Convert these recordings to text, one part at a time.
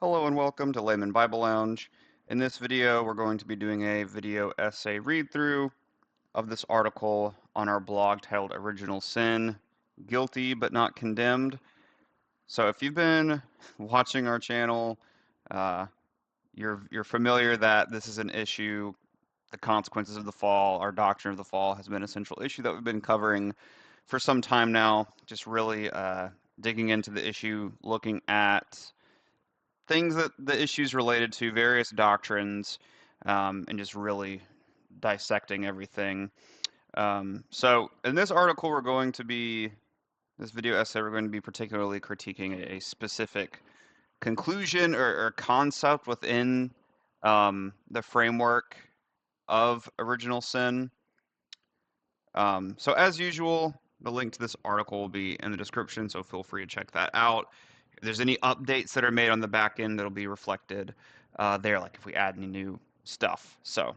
Hello and welcome to Layman Bible Lounge. In this video, we're going to be doing a video essay read through of this article on our blog titled Original Sin, Guilty but Not Condemned. So if you've been watching our channel, uh, you're familiar that this is an issue. The consequences of the fall, our doctrine of the fall, has been a central issue that we've been covering for some time now. Just really digging into the issue, looking at things that the issues related to various doctrines, and just really dissecting everything. So in this article, this video essay, we're going to be particularly critiquing a specific conclusion or concept within the framework of original sin. So as usual, the link to this article will be in the description, so feel free to check that out. If there's any updates that are made on the back end, that'll be reflected there, like if we add any new stuff. So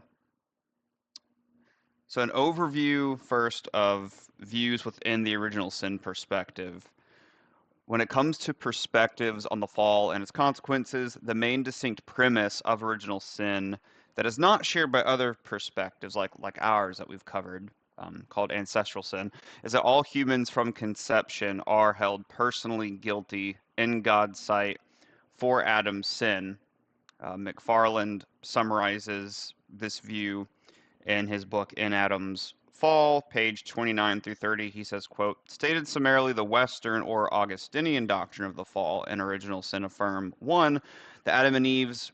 an overview first of views within the original sin perspective. When it comes to perspectives on the fall and its consequences, the main distinct premise of original sin that is not shared by other perspectives like ours that we've covered, called ancestral sin, is that all humans from conception are held personally guilty in God's sight for Adam's sin. McFarland summarizes this view in his book In Adam's Fall, page 29 through 30. He says, quote, stated summarily, the Western or Augustinian doctrine of the fall and original sin affirm, one, that Adam and Eve's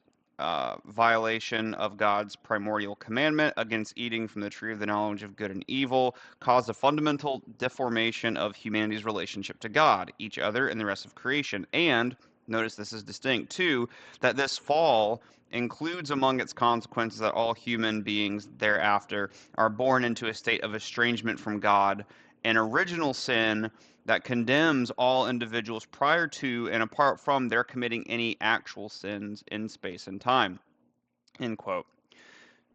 violation of God's primordial commandment against eating from the tree of the knowledge of good and evil caused a fundamental deformation of humanity's relationship to God, each other, and the rest of creation. And, notice this is distinct, too, that this fall includes among its consequences that all human beings thereafter are born into a state of estrangement from God, an original sin that condemns all individuals prior to and apart from their committing any actual sins in space and time. End quote.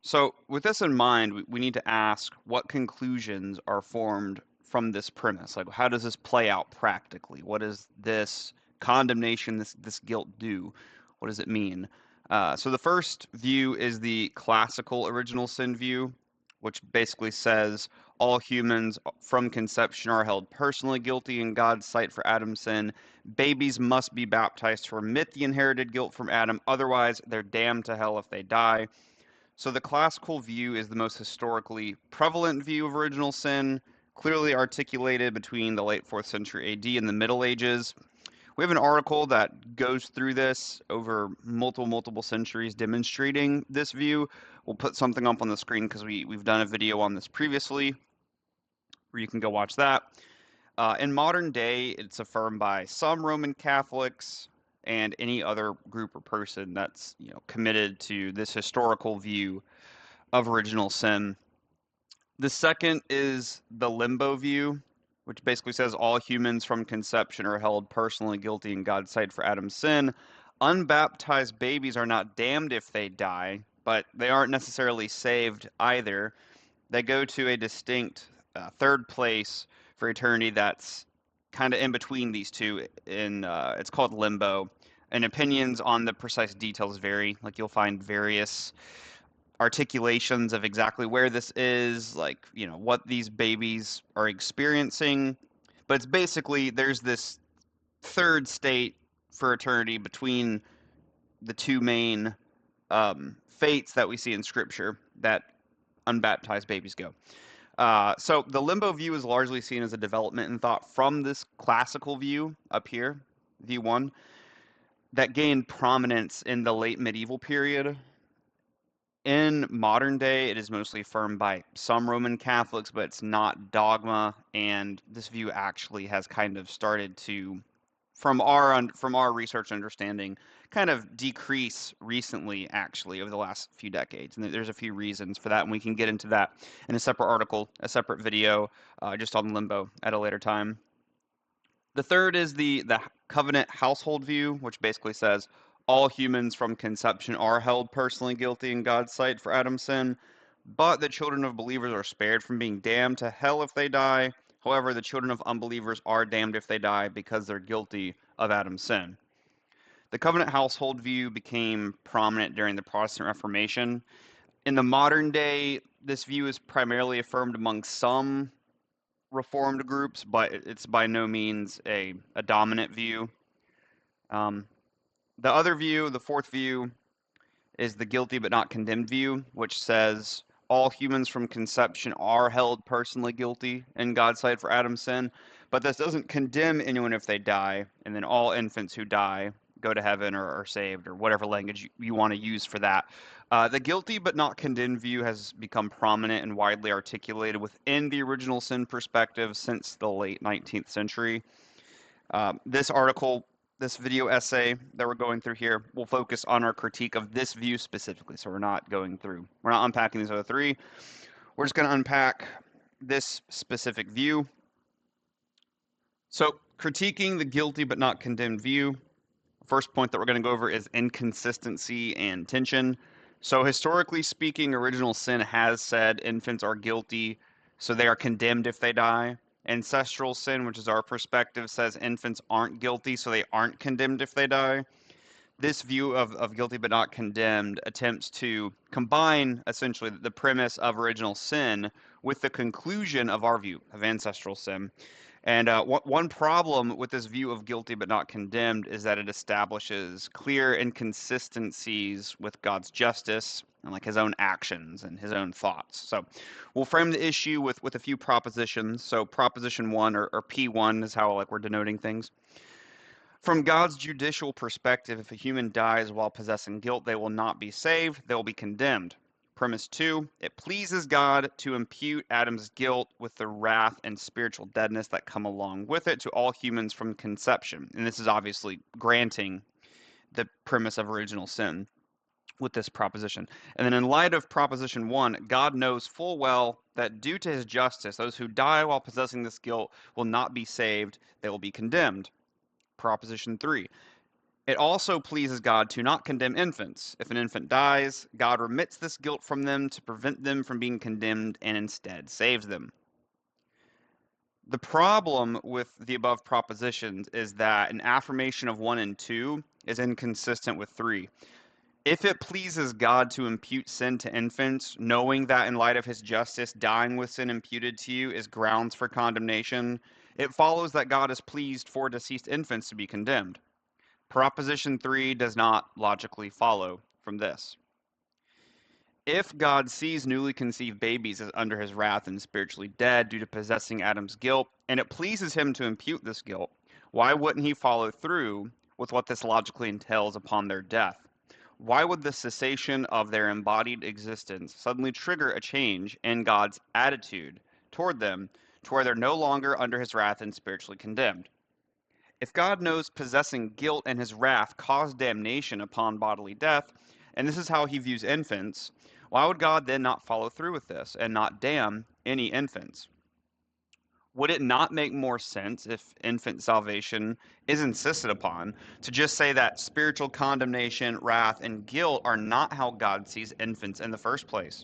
So, with this in mind, we need to ask what conclusions are formed from this premise. Like, how does this play out practically? What does this condemnation, this guilt do? What does it mean? So the first view is the classical original sin view, which basically says all humans from conception are held personally guilty in God's sight for Adam's sin. Babies must be baptized to remit the inherited guilt from Adam, otherwise they're damned to hell if they die. So the classical view is the most historically prevalent view of original sin, clearly articulated between the late 4th century AD and the Middle Ages. We have an article that goes through this over multiple centuries demonstrating this view. We'll put something up on the screen because we've done a video on this previously where you can go watch that. In modern day, it's affirmed by some Roman Catholics and any other group or person that's committed to this historical view of original sin. The second is the limbo view, which basically says all humans from conception are held personally guilty in God's sight for Adam's sin. Unbaptized babies are not damned if they die, but they aren't necessarily saved either. They go to a distinct third place for eternity that's kind of in between these two. It's called limbo, and opinions on the precise details vary. Like you'll find various articulations of exactly where this is, like, what these babies are experiencing. But it's basically there's this third state for eternity between the two main fates that we see in Scripture that unbaptized babies go. So the limbo view is largely seen as a development in thought from this classical view up here, view one, that gained prominence in the late medieval period. In modern day, it is mostly affirmed by some Roman Catholics, but it's not dogma, and this view actually has kind of started to, from our research understanding, kind of decrease recently, actually, over the last few decades. And there's a few reasons for that, and we can get into that in a separate article, a separate video, just on limbo at a later time. The third is the covenant household view, which basically says all humans from conception are held personally guilty in God's sight for Adam's sin, but the children of believers are spared from being damned to hell if they die. However, the children of unbelievers are damned if they die because they're guilty of Adam's sin. The covenant household view became prominent during the Protestant Reformation. In the modern day, this view is primarily affirmed among some Reformed groups, but it's by no means a dominant view. Um, the other view, the fourth view, is the guilty but not condemned view, which says all humans from conception are held personally guilty in God's sight for Adam's sin, but this doesn't condemn anyone if they die, and then all infants who die go to heaven or are saved, or whatever language you want to use for that. The guilty but not condemned view has become prominent and widely articulated within the original sin perspective since the late 19th century. This article, this video essay that we're going through here, will focus on our critique of this view specifically. So we're not unpacking these other three. We're just going to unpack this specific view. So critiquing the guilty but not condemned view. First point that we're going to go over is inconsistency and tension. So historically speaking, original sin has said infants are guilty, so they are condemned if they die. Ancestral sin, which is our perspective, says infants aren't guilty, so they aren't condemned if they die. This view of guilty but not condemned attempts to combine essentially the premise of original sin with the conclusion of our view of ancestral sin. And one problem with this view of guilty but not condemned is that it establishes clear inconsistencies with God's justice and like his own actions and his own thoughts. So we'll frame the issue with a few propositions. So proposition one, or P1 is how like we're denoting things. From God's judicial perspective, if a human dies while possessing guilt, they will not be saved, they will be condemned. Premise 2, it pleases God to impute Adam's guilt with the wrath and spiritual deadness that come along with it to all humans from conception. And this is obviously granting the premise of original sin with this proposition. And then in light of proposition 1, God knows full well that due to his justice, those who die while possessing this guilt will not be saved, they will be condemned. Proposition 3, it also pleases God to not condemn infants. If an infant dies, God remits this guilt from them to prevent them from being condemned and instead saves them. The problem with the above propositions is that an affirmation of 1 and 2 is inconsistent with 3. If it pleases God to impute sin to infants, knowing that in light of his justice, dying with sin imputed to you is grounds for condemnation, it follows that God is pleased for deceased infants to be condemned. Proposition 3 does not logically follow from this. If God sees newly conceived babies as under his wrath and spiritually dead due to possessing Adam's guilt, and it pleases him to impute this guilt, why wouldn't he follow through with what this logically entails upon their death? Why would the cessation of their embodied existence suddenly trigger a change in God's attitude toward them to where they're no longer under his wrath and spiritually condemned? If God knows possessing guilt and his wrath cause damnation upon bodily death, and this is how he views infants, why would God then not follow through with this and not damn any infants? Would it not make more sense if infant salvation is insisted upon to just say that spiritual condemnation, wrath, and guilt are not how God sees infants in the first place?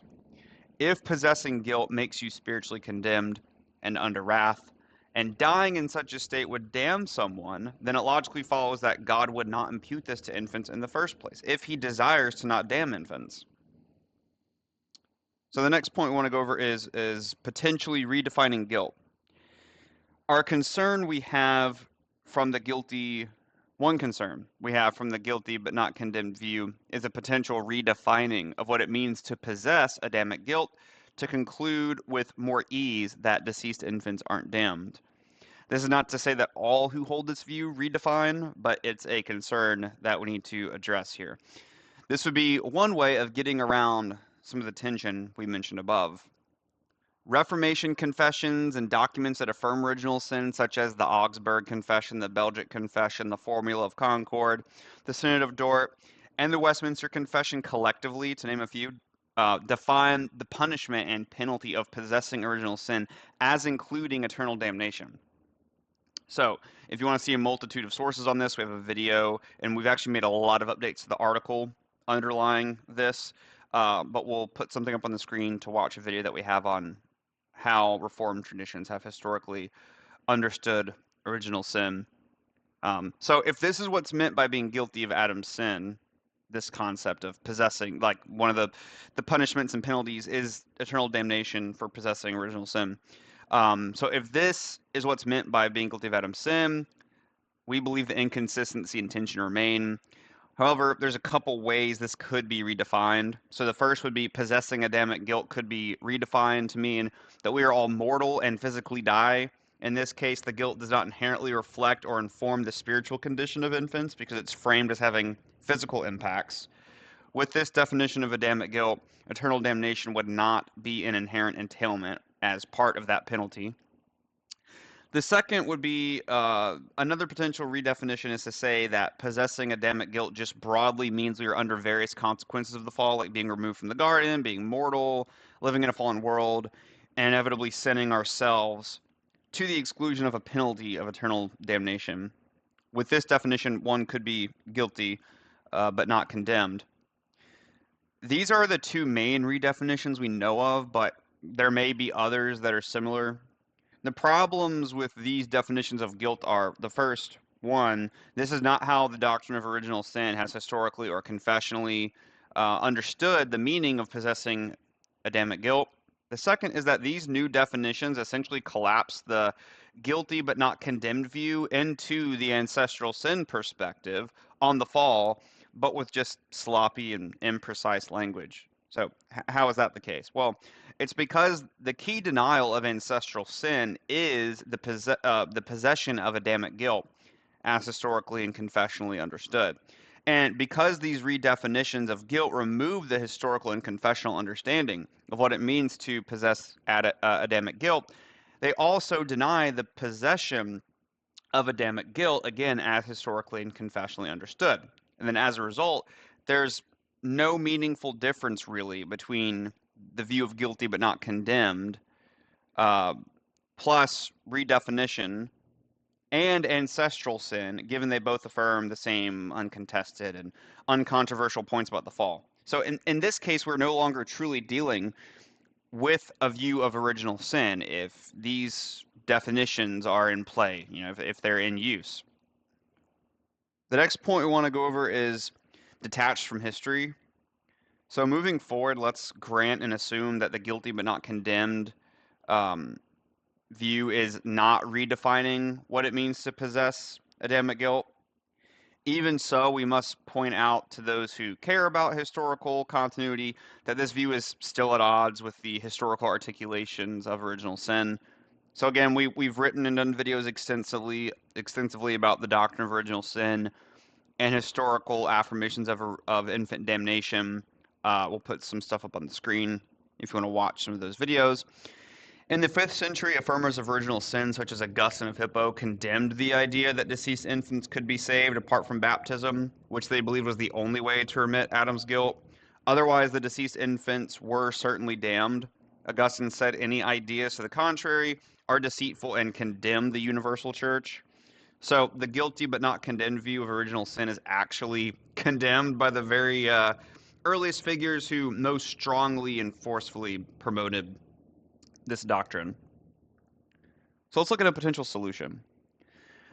If possessing guilt makes you spiritually condemned and under wrath, and dying in such a state would damn someone, then it logically follows that God would not impute this to infants in the first place, if he desires to not damn infants. So the next point we want to go over is potentially redefining guilt. Our concern we have from the guilty, one concern we have from the guilty but not condemned view is a potential redefining of what it means to possess Adamic guilt to conclude with more ease that deceased infants aren't damned. This is not to say that all who hold this view redefine, but it's a concern that we need to address here. This would be one way of getting around some of the tension we mentioned above. Reformation confessions and documents that affirm original sin, such as the Augsburg Confession, the Belgic Confession, the Formula of Concord, the Synod of Dort, and the Westminster Confession collectively, to name a few, define the punishment and penalty of possessing original sin as including eternal damnation. So if you want to see a multitude of sources on this, we have a video, and we've actually made a lot of updates to the article underlying this, but we'll put something up on the screen to watch a video that we have on how Reformed traditions have historically understood original sin. So if this is what's meant by being guilty of Adam's sin, this concept of possessing, like one of the punishments and penalties is eternal damnation for possessing original sin. So if this is what's meant by being guilty of Adam's sin, we believe the inconsistency and tension remain. However, there's a couple ways this could be redefined. So the first would be possessing Adamic guilt could be redefined to mean that we are all mortal and physically die. In this case, the guilt does not inherently reflect or inform the spiritual condition of infants because it's framed as having physical impacts. With this definition of Adamic guilt, eternal damnation would not be an inherent entailment as part of that penalty. The second would be another potential redefinition is to say that possessing Adamic guilt just broadly means we are under various consequences of the fall, like being removed from the garden, being mortal, living in a fallen world, and inevitably sinning ourselves to the exclusion of a penalty of eternal damnation. With this definition, one could be guilty but not condemned. These are the two main redefinitions we know of, but there may be others that are similar. The problems with these definitions of guilt are the first one, this is not how the doctrine of original sin has historically or confessionally understood the meaning of possessing Adamic guilt. The second is that these new definitions essentially collapse the guilty but not condemned view into the ancestral sin perspective on the fall, but with just sloppy and imprecise language. So, how is that the case? Well, it's because the key denial of ancestral sin is the possession of Adamic guilt, as historically and confessionally understood. And because these redefinitions of guilt remove the historical and confessional understanding of what it means to possess Adamic guilt, they also deny the possession of Adamic guilt, again, as historically and confessionally understood. And then as a result, there's no meaningful difference really between the view of guilty but not condemned, uh, plus redefinition and ancestral sin, given they both affirm the same uncontested and uncontroversial points about the fall. So in this case, we're no longer truly dealing with a view of original sin if these definitions are in play, if they're in use. The next point we want to go over is detached from history. So moving forward, let's grant and assume that the guilty but not condemned um, view is not redefining what it means to possess Adamic guilt. Even so, we must point out to those who care about historical continuity that this view is still at odds with the historical articulations of original sin. So again, we've written and done videos extensively about the doctrine of original sin and historical affirmations of infant damnation. We'll put some stuff up on the screen if you want to watch some of those videos. In the 5th century, affirmers of original sin, such as Augustine of Hippo, condemned the idea that deceased infants could be saved apart from baptism, which they believed was the only way to remit Adam's guilt. Otherwise, the deceased infants were certainly damned. Augustine said any ideas to the contrary are deceitful and condemn the universal church. So the guilty but not condemned view of original sin is actually condemned by the very earliest figures who most strongly and forcefully promoted this doctrine. So let's look at a potential solution.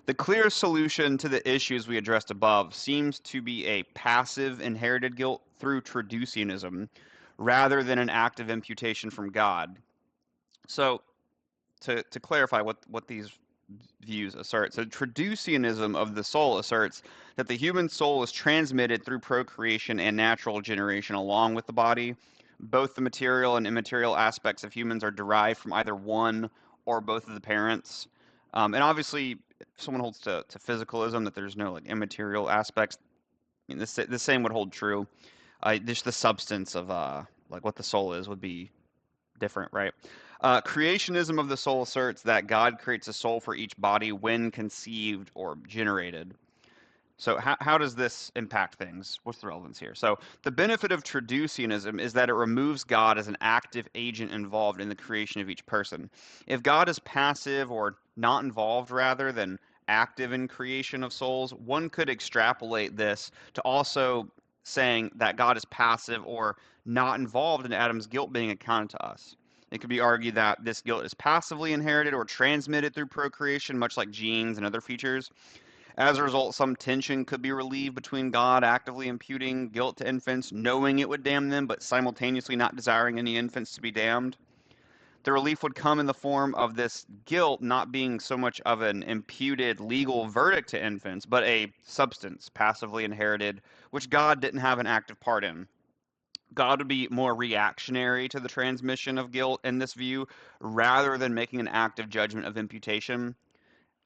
The clearest solution to the issues we addressed above seems to be a passive inherited guilt through traducianism rather than an active imputation from God. So to clarify what these views assert. So traducianism of the soul asserts that the human soul is transmitted through procreation and natural generation along with the body. Both the material and immaterial aspects of humans are derived from either one or both of the parents. And obviously, if someone holds to physicalism, that there's no like immaterial aspects, I mean, the same would hold true. Just the substance of like what the soul is would be different, right? Creationism of the soul asserts that God creates a soul for each body when conceived or generated. So how does this impact things? What's the relevance here? So the benefit of traducianism is that it removes God as an active agent involved in the creation of each person. If God is passive or not involved rather than active in creation of souls, one could extrapolate this to also saying that God is passive or not involved in Adam's guilt being accounted to us. It could be argued that this guilt is passively inherited or transmitted through procreation, much like genes and other features. As a result, some tension could be relieved between God actively imputing guilt to infants, knowing it would damn them, but simultaneously not desiring any infants to be damned. The relief would come in the form of this guilt not being so much of an imputed legal verdict to infants, but a substance passively inherited, which God didn't have an active part in. God would be more reactionary to the transmission of guilt in this view, rather than making an active judgment of imputation.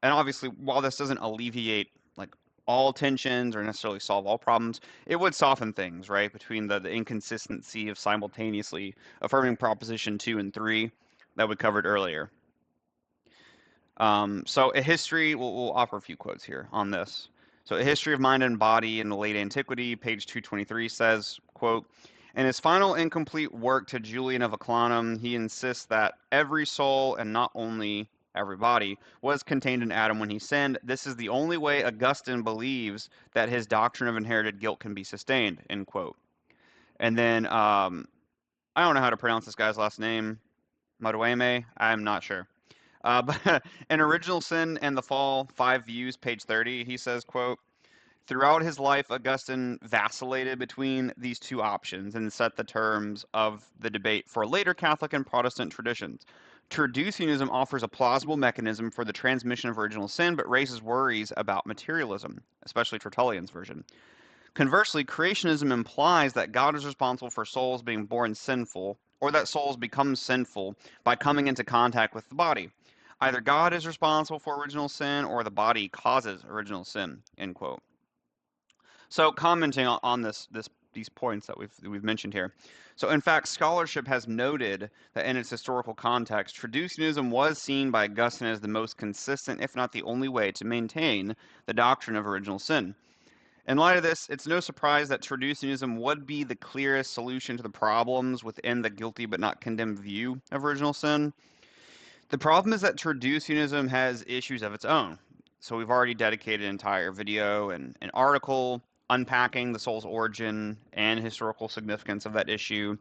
And obviously, while this doesn't alleviate like all tensions or necessarily solve all problems, it would soften things, right? Between the inconsistency of simultaneously affirming proposition 2 and 3 that we covered earlier. So a history, we'll offer a few quotes here on this. So a history of mind and body in the late antiquity, page 223 says, quote, in his final incomplete work to Julian of Eclanum, he insists that every soul, and not only every body, was contained in Adam when he sinned. This is the only way Augustine believes that his doctrine of inherited guilt can be sustained, end quote. And then, I don't know how to pronounce this guy's last name. Madueme? I'm not sure. But in Original Sin and the Fall, 5 Views, page 30, he says, quote, throughout his life, Augustine vacillated between these two options and set the terms of the debate for later Catholic and Protestant traditions. Traducianism offers a plausible mechanism for the transmission of original sin, but raises worries about materialism, especially Tertullian's version. Conversely, creationism implies that God is responsible for souls being born sinful, or that souls become sinful by coming into contact with the body. Either God is responsible for original sin, or the body causes original sin, end quote. So commenting on these points that we've mentioned here. So in fact, scholarship has noted that in its historical context, traducianism was seen by Augustine as the most consistent, if not the only way, to maintain the doctrine of original sin. In light of this, it's no surprise that traducianism would be the clearest solution to the problems within the guilty but not condemned view of original sin. The problem is that traducianism has issues of its own. So we've already dedicated an entire video and an article unpacking the soul's origin and historical significance of that issue.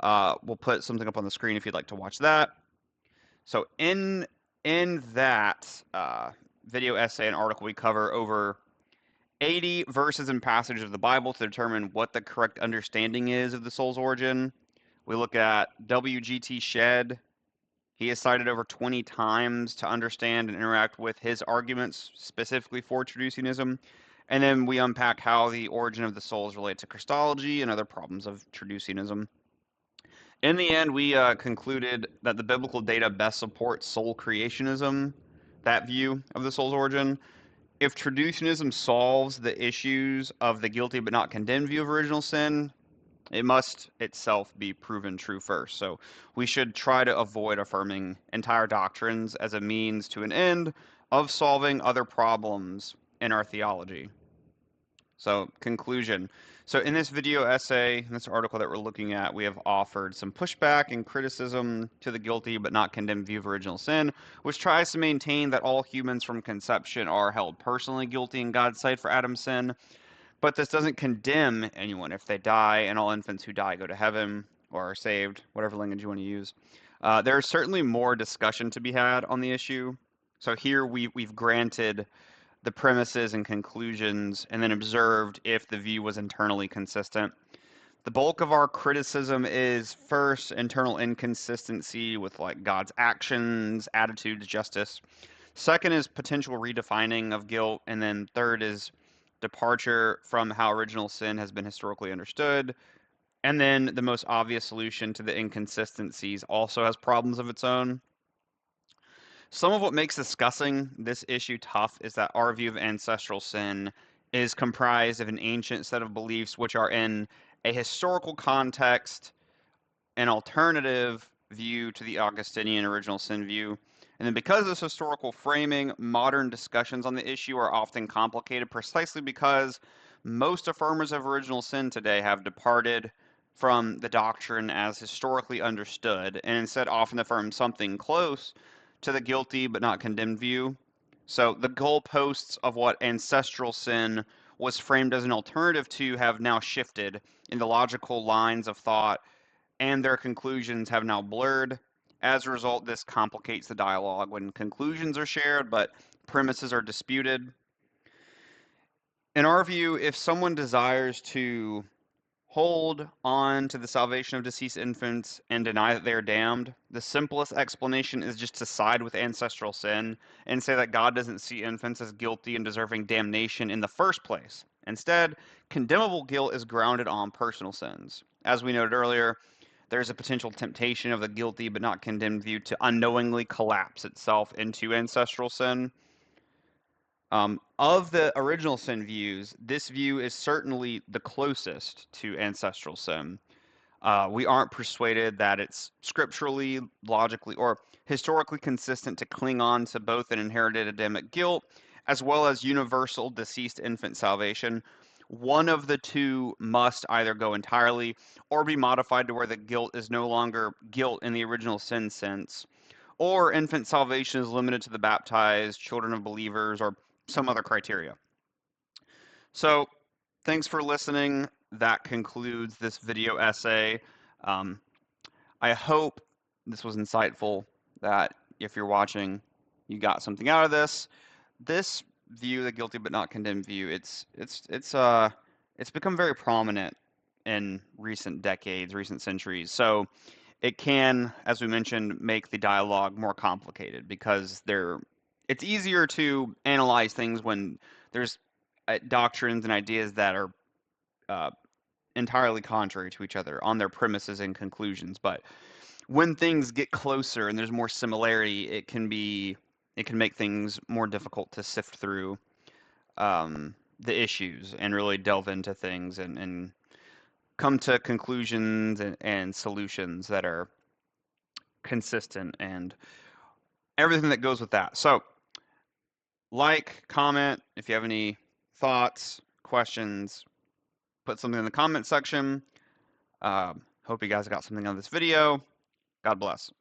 We'll put something up on the screen if you'd like to watch that. So in that video essay and article, we cover over 80 verses and passages of the Bible to determine what the correct understanding is of the soul's origin. We look at W.G.T. Shedd. He is cited over 20 times to understand and interact with his arguments specifically for traducianism. And then we unpack how the origin of the soul is related to Christology and other problems of traducianism. In the end, we concluded that the biblical data best supports soul creationism, that view of the soul's origin. If traducianism solves the issues of the guilty but not condemned view of original sin, it must itself be proven true first. So we should try to avoid affirming entire doctrines as a means to an end of solving other problems in our theology. So conclusion. So in this video essay, in this article that we're looking at, we have offered some pushback and criticism to the guilty but not condemned view of original sin, which tries to maintain that all humans from conception are held personally guilty in God's sight for Adam's sin. But this doesn't condemn anyone if they die, and all infants who die go to heaven or are saved, whatever language you want to use. There is certainly more discussion to be had on the issue. So here we've granted the premises and conclusions and then observed if the view was internally consistent. The bulk of our criticism is first internal inconsistency with like God's actions, attitudes, justice. Second is potential redefining of guilt, and then third is departure from how original sin has been historically understood. And then the most obvious solution to the inconsistencies also has problems of its own. Some of what makes discussing this issue tough is that our view of ancestral sin is comprised of an ancient set of beliefs which are in a historical context, an alternative view to the Augustinian original sin view. And then because of this historical framing, modern discussions on the issue are often complicated precisely because most affirmers of original sin today have departed from the doctrine as historically understood and instead often affirm something close to the guilty but not condemned view. So the goalposts of what ancestral sin was framed as an alternative to have now shifted in the logical lines of thought, and their conclusions have now blurred. As a result, this complicates the dialogue when conclusions are shared but premises are disputed. In our view, if someone desires to hold on to the salvation of deceased infants and deny that they are damned, the simplest explanation is just to side with ancestral sin and say that God doesn't see infants as guilty and deserving damnation in the first place. Instead, condemnable guilt is grounded on personal sins. As we noted earlier, there's a potential temptation of the guilty but not condemned view to unknowingly collapse itself into ancestral sin. Of the original sin views, this view is certainly the closest to ancestral sin. We aren't persuaded that it's scripturally, logically, or historically consistent to cling on to both an inherited Adamic guilt as well as universal deceased infant salvation. One of the two must either go entirely or be modified to where the guilt is no longer guilt in the original sin sense, or infant salvation is limited to the baptized, children of believers, or some other criteria. So, thanks for listening. That concludes this video essay. Um, I hope this was insightful, that if you're watching, you got something out of this. This view, the guilty but not condemned view, it's become very prominent in recent decades, recent centuries. So it can, as we mentioned, make the dialogue more complicated because it's easier to analyze things when there's doctrines and ideas that are uh, entirely contrary to each other on their premises and conclusions. But when things get closer and there's more similarity, it can make things more difficult to sift through the issues and really delve into things and come to conclusions and solutions that are consistent and everything that goes with that. So, like, comment if you have any thoughts, questions, put something in the comment section. Hope you guys got something on this video. God bless.